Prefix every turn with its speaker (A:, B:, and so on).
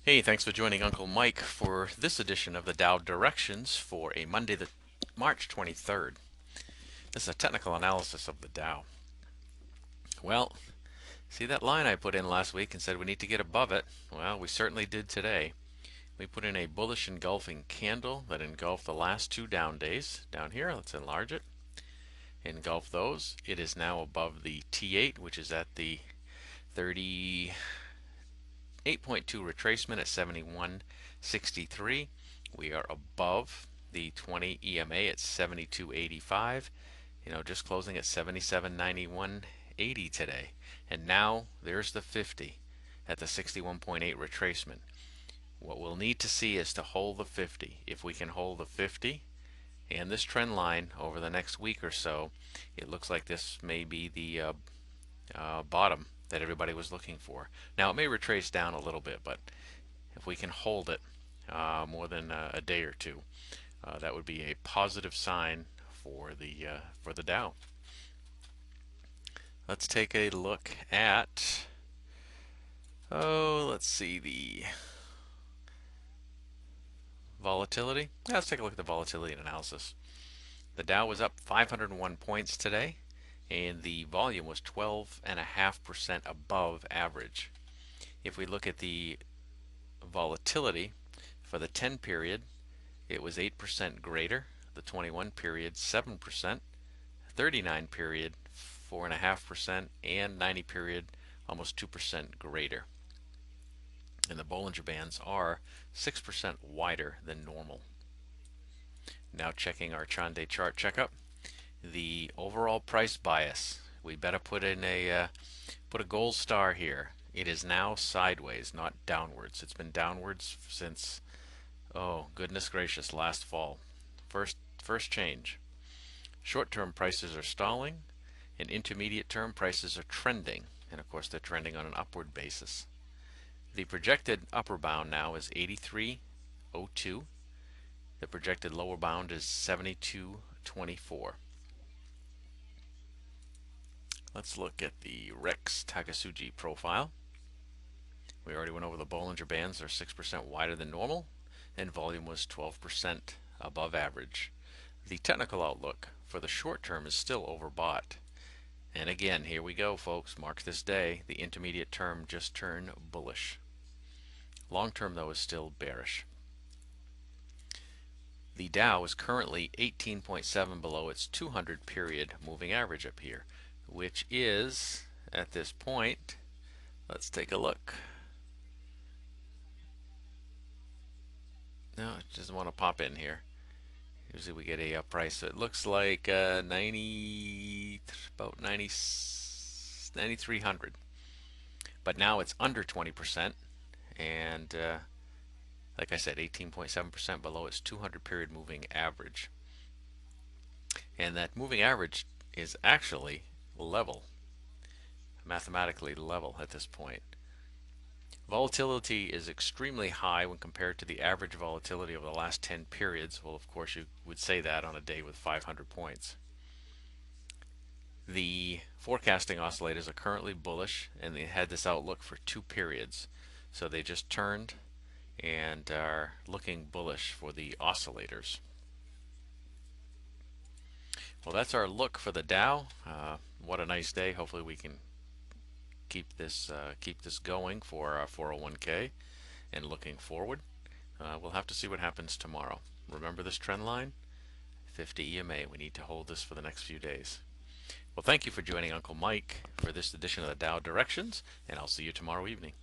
A: Hey, thanks for joining Uncle Mike for this edition of the Dow Directions for a Monday, the March 23rd. This is a technical analysis of the Dow. Well, see that line I put in last week and said we need to get above it? Well, we certainly did today. We put in a bullish engulfing candle that engulfed the last two down days. Down here, let's enlarge it. Engulf those. It is now above the T8, which is at the 38.2 retracement at 71.63. We are above the 20 EMA at 72.85. Just closing at 77.91.80 today. And now there's the 50 at the 61.8 retracement. What we'll need to see is to hold the 50. If we can hold the 50 and this trend line over the next week or so, it looks like this may be the bottom that everybody was looking for. Now it may retrace down a little bit, but if we can hold it more than a day or two, that would be a positive sign for the Dow. Let's take a look at let's see the volatility. Let's take a look at the volatility analysis. The Dow was up 501 points today, and the volume was 12.5% above average. If we look at the volatility for the 10 period, it was 8% greater, the 21 period 7%, 39 period 4.5%, and 90 period almost 2% greater. And the Bollinger Bands are 6% wider than normal. Now checking our Chande chart checkup, the overall price bias, we better put a gold star here. It is now sideways, not downwards. It's been downwards since, oh goodness gracious, last fall. First change. Short-term prices are stalling, and intermediate-term prices are trending, and of course they're trending on an upward basis. The projected upper bound now is 83.02. The projected lower bound is 72.24. Let's look at the Rex Takasugi profile. We already went over the Bollinger Bands. They're 6% wider than normal, and volume was 12% above average. The technical outlook for the short term is still overbought. And again, here we go, folks. Mark this day. The intermediate term just turned bullish. Long term, though, is still bearish. The Dow is currently 18.7 below its 200 period moving average up here, which is, at this point, let's take a look. No, it doesn't want to pop in here. Usually we get a price. So it looks like 90, about 90, 9,300. But now it's under 20%, and like I said, 18.7% below its 200 period moving average. And that moving average is actually level, mathematically level at this point. Volatility is extremely high when compared to the average volatility over the last 10 periods. Well, of course, you would say that on a day with 500 points. The forecasting oscillators are currently bullish, and they had this outlook for 2 periods. So they just turned and are looking bullish for the oscillators. Well, that's our look for the Dow. What a nice day. Hopefully we can keep this going for our 401k and looking forward. We'll have to see what happens tomorrow. Remember this trend line? 50 EMA. We need to hold this for the next few days. Well, thank you for joining Uncle Mike for this edition of the Dow Directions, and I'll see you tomorrow evening.